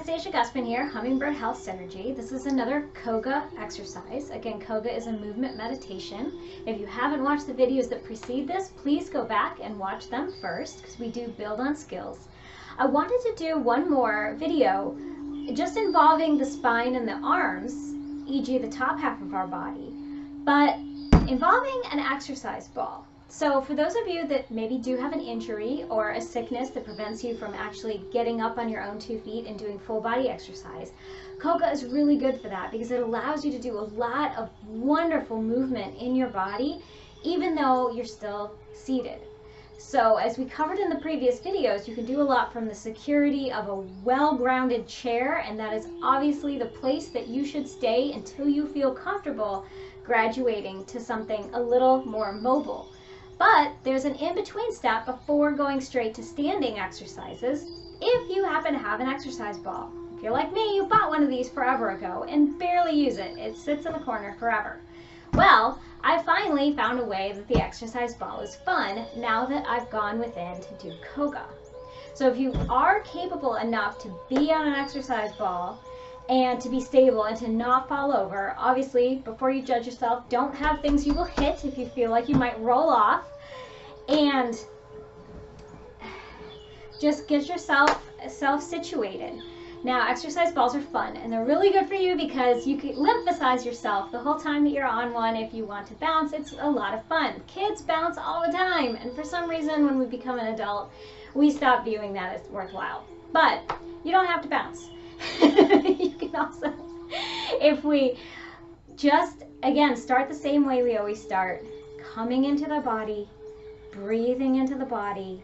Anastasia Gusman here, Hummingbird Health Synergy. This is another Koga exercise. Again, Koga is a movement meditation. If you haven't watched the videos that precede this, please go back and watch them first because we do build on skills. I wanted to do one more video just involving the spine and the arms, e.g. the top half of our body, but involving an exercise ball. So for those of you that maybe do have an injury or a sickness that prevents you from actually getting up on your own 2 feet and doing full body exercise, Koga is really good for that because it allows you to do a lot of wonderful movement in your body even though you're still seated. So as we covered in the previous videos, you can do a lot from the security of a well-grounded chair, and that is obviously the place that you should stay until you feel comfortable graduating to something a little more mobile. But there's an in-between step before going straight to standing exercises if you happen to have an exercise ball. If you're like me, you bought one of these forever ago and barely use it. It sits in the corner forever. Well, I finally found a way that the exercise ball is fun now that I've gone within to do Koga. So if you are capable enough to be on an exercise ball and to be stable and to not fall over, obviously before you judge yourself, don't have things you will hit if you feel like you might roll off, and just get yourself situated. Now, exercise balls are fun and they're really good for you because you can lymphocyze yourself the whole time that you're on one. If you want to bounce, it's a lot of fun. Kids bounce all the time, and for some reason when we become an adult, we stop viewing that as worthwhile. But you don't have to bounce. You can also, if we just, again, start the same way we always start, coming into the body, breathing into the body,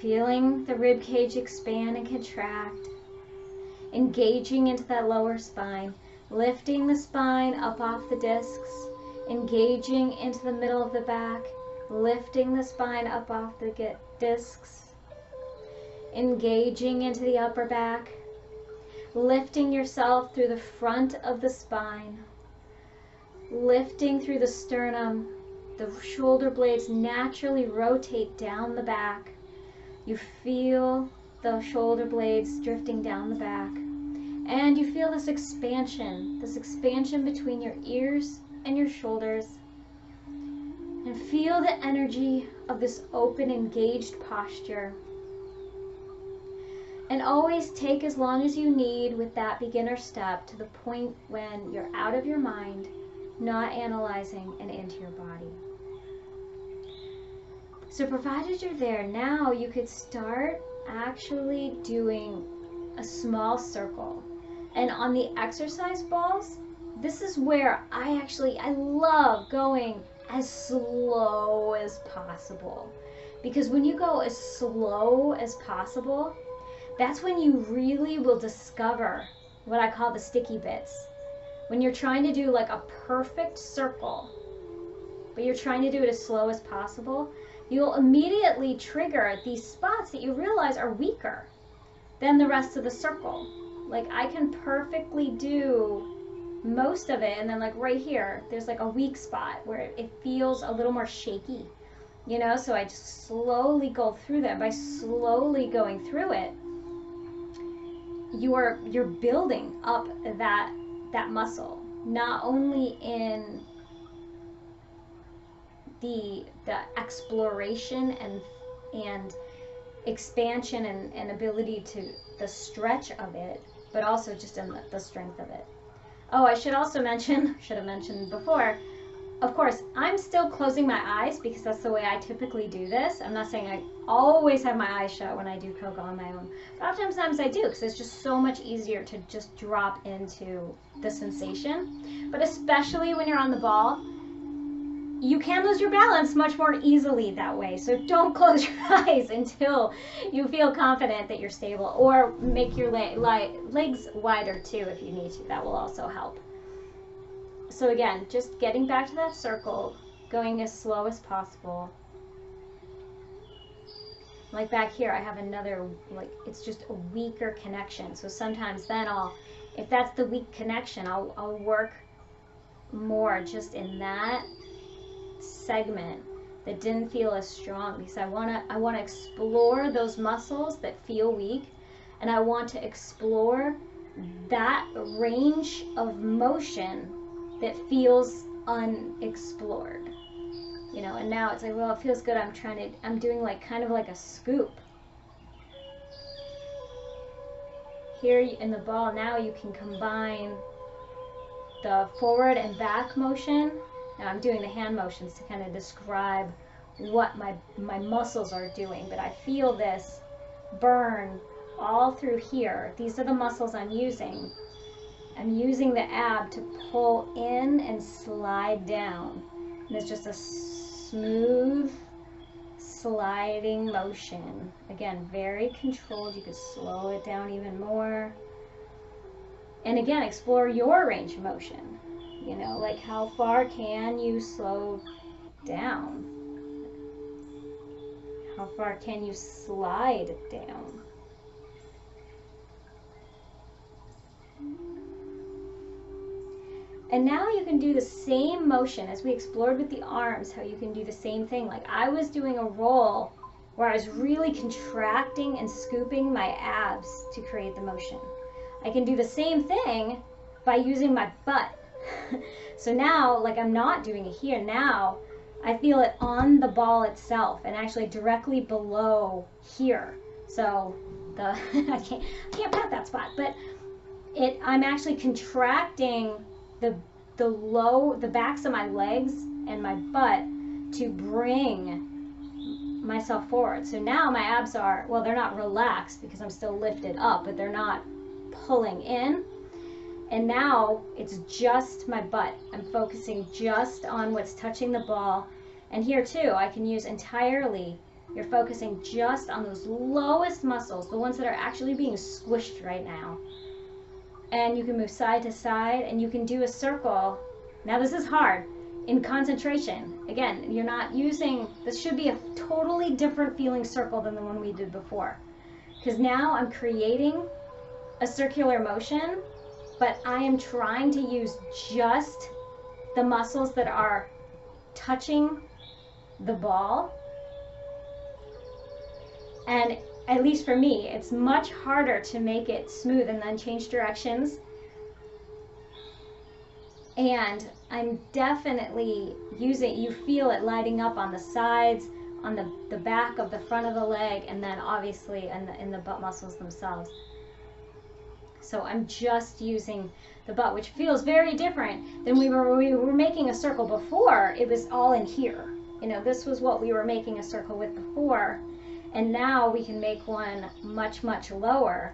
feeling the rib cage expand and contract, engaging into that lower spine, lifting the spine up off the discs, engaging into the middle of the back, lifting the spine up off the discs, engaging into the upper back, lifting yourself through the front of the spine, lifting through the sternum. The shoulder blades naturally rotate down the back. You feel the shoulder blades drifting down the back, and you feel this expansion between your ears and your shoulders, and feel the energy of this open, engaged posture. And always take as long as you need with that beginner step to the point when you're out of your mind, not analyzing, and into your body. So provided you're there, now you could start actually doing a small circle. And on the exercise balls, this is where I love going as slow as possible. Because when you go as slow as possible, that's when you really will discover what I call the sticky bits. When you're trying to do like a perfect circle, but you're trying to do it as slow as possible, you'll immediately trigger these spots that you realize are weaker than the rest of the circle. Like I can perfectly do most of it, and then like right here, there's like a weak spot where it feels a little more shaky, you know? So I just slowly go through that. By slowly going through it, you're building up that muscle, not only in the exploration and expansion and ability to the stretch of it, but also just in the strength of it. Oh, I should also mention, should have mentioned before, of course, I'm still closing my eyes because that's the way I typically do this. I'm not saying I always have my eyes shut when I do Koga on my own, but oftentimes I do because it's just so much easier to just drop into the sensation. But especially when you're on the ball, you can lose your balance much more easily that way. So don't close your eyes until you feel confident that you're stable, or make your legs wider too if you need to. That will also help. So again, just getting back to that circle, going as slow as possible. Like back here, I have another, like it's just a weaker connection. So sometimes then if that's the weak connection, I'll work more just in that segment that didn't feel as strong, because I want to explore those muscles that feel weak, and I want to explore that range of motion that feels unexplored. You know, and now it's like, well, it feels good. I'm doing like kind of like a scoop. Here in the ball, now you can combine the forward and back motion. Now I'm doing the hand motions to kind of describe what my muscles are doing, but I feel this burn all through here. These are the muscles I'm using. I'm using the ab to pull in and slide down. And it's just a smooth sliding motion. Again, very controlled. You could slow it down even more. And again, explore your range of motion. You know, like how far can you slow down? How far can you slide down? And now you can do the same motion as we explored with the arms, how you can do the same thing. Like I was doing a roll where I was really contracting and scooping my abs to create the motion. I can do the same thing by using my butt. So now, like I'm not doing it here, now I feel it on the ball itself and actually directly below here. So the I can't pat that spot, but I'm actually contracting the backs of my legs and my butt to bring myself forward. So now my abs are, well, they're not relaxed because I'm still lifted up, but they're not pulling in. And now it's just my butt. I'm focusing just on what's touching the ball. And here too, I can use entirely, you're focusing just on those lowest muscles, the ones that are actually being squished right now. And you can move side to side, and you can do a circle. Now this is hard in concentration. Again, you're not using, this should be a totally different feeling circle than the one we did before. Because now I'm creating a circular motion, but I am trying to use just the muscles that are touching the ball. And at least for me, it's much harder to make it smooth and then change directions. And I'm definitely using, you feel it lighting up on the sides, on the back of the front of the leg, and then obviously in the butt muscles themselves. So I'm just using the butt, which feels very different than we were making a circle before. It was all in here. You know, this was what we were making a circle with before. And now we can make one much, much lower.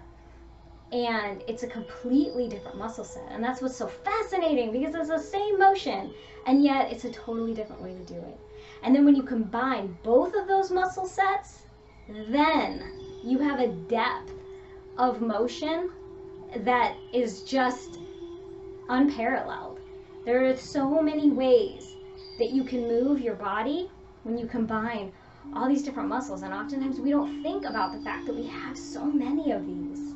And it's a completely different muscle set. And that's what's so fascinating, because it's the same motion, and yet it's a totally different way to do it. And then when you combine both of those muscle sets, then you have a depth of motion that is just unparalleled. There are so many ways that you can move your body when you combine all these different muscles, and oftentimes we don't think about the fact that we have so many of these.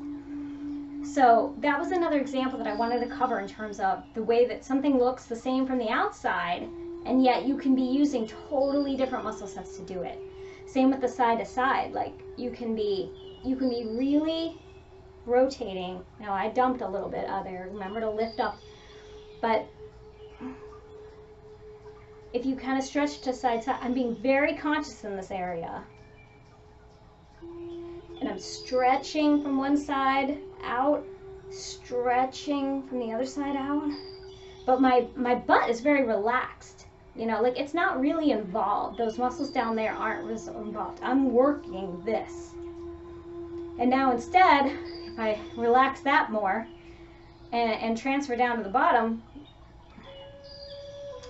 So that was another example that I wanted to cover in terms of the way that something looks the same from the outside, and yet you can be using totally different muscle sets to do it. Same with the side to side. Like you can be really rotating. Now I dumped a little bit there. Remember to lift up, but if you kind of stretch to side to side, I'm being very conscious in this area. And I'm stretching from one side out, stretching from the other side out. But my butt is very relaxed. You know, like it's not really involved. Those muscles down there aren't involved. I'm working this. And now instead, if I relax that more and transfer down to the bottom,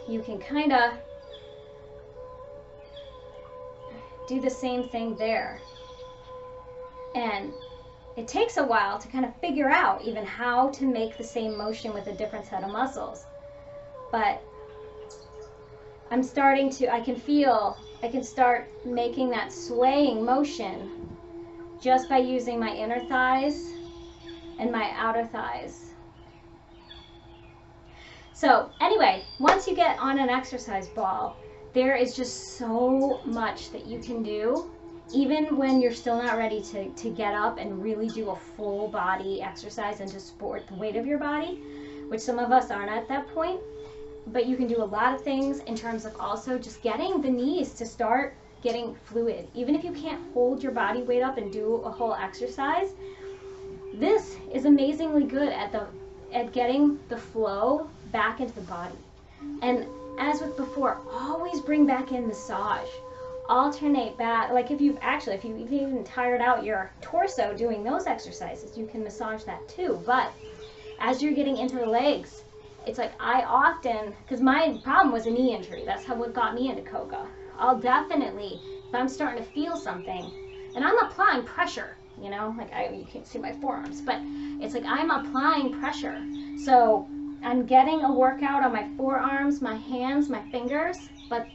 you can kind of do the same thing there. And it takes a while to kind of figure out even how to make the same motion with a different set of muscles. But I'm starting to, I can start making that swaying motion just by using my inner thighs and my outer thighs. So anyway, once you get on an exercise ball, there is just so much that you can do, even when you're still not ready to get up and really do a full body exercise and to support the weight of your body, which some of us aren't at that point. But you can do a lot of things in terms of also just getting the knees to start getting fluid. Even if you can't hold your body weight up and do a whole exercise, this is amazingly good at getting the flow back into the body. And as with before, always bring back in massage. Alternate back, like if you've even tired out your torso doing those exercises, you can massage that too. But as you're getting into the legs, it's like I often, because my problem was a knee injury, that's what got me into Koga. I'll definitely, if I'm starting to feel something, and I'm applying pressure, you know, like you can't see my forearms, but it's like I'm applying pressure. So I'm getting a workout on my forearms, my hands, my fingers, but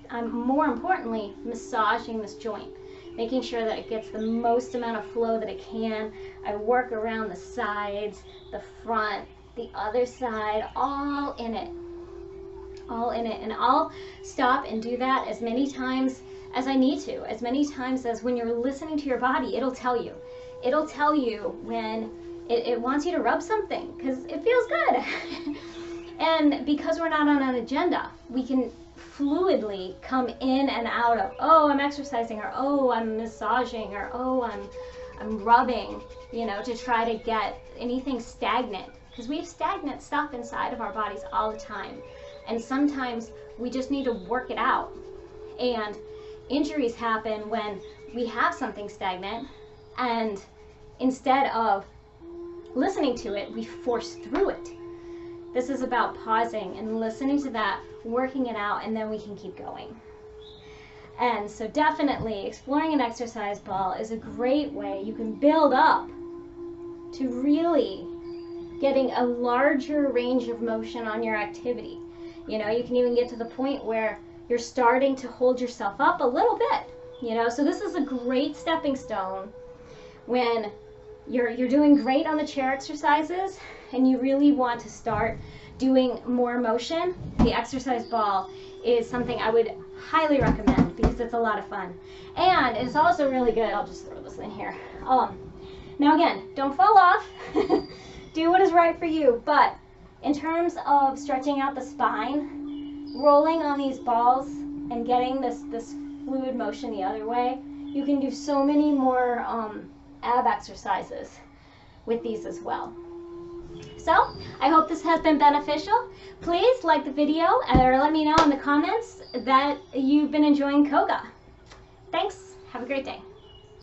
I'm more importantly massaging this joint, making sure that it gets the most amount of flow that it can. I work around the sides, the front, the other side, all in it. And I'll stop and do that as many times as I need to, as many times as when you're listening to your body, it'll tell you. It'll tell you when it wants you to rub something, because it feels good. And because we're not on an agenda, we can fluidly come in and out of, oh, I'm exercising, or oh, I'm massaging, or oh, I'm rubbing, you know, to try to get anything stagnant. Because we have stagnant stuff inside of our bodies all the time. And sometimes we just need to work it out. And injuries happen when we have something stagnant, and instead of listening to it, we force through it. This is about pausing and listening to that, working it out, and then we can keep going. And so definitely exploring an exercise ball is a great way you can build up to really getting a larger range of motion on your activity. You know, you can even get to the point where you're starting to hold yourself up a little bit, you know. So this is a great stepping stone when you're doing great on the chair exercises and you really want to start doing more motion. The exercise ball is something I would highly recommend because it's a lot of fun. And it's also really good, I'll just throw this in here. Now again, don't fall off. Do what is right for you, but in terms of stretching out the spine, rolling on these balls and getting this fluid motion the other way, you can do so many more ab exercises with these as well. So I hope this has been beneficial. Please like the video or let me know in the comments that you've been enjoying Koga. Thanks. Have a great day.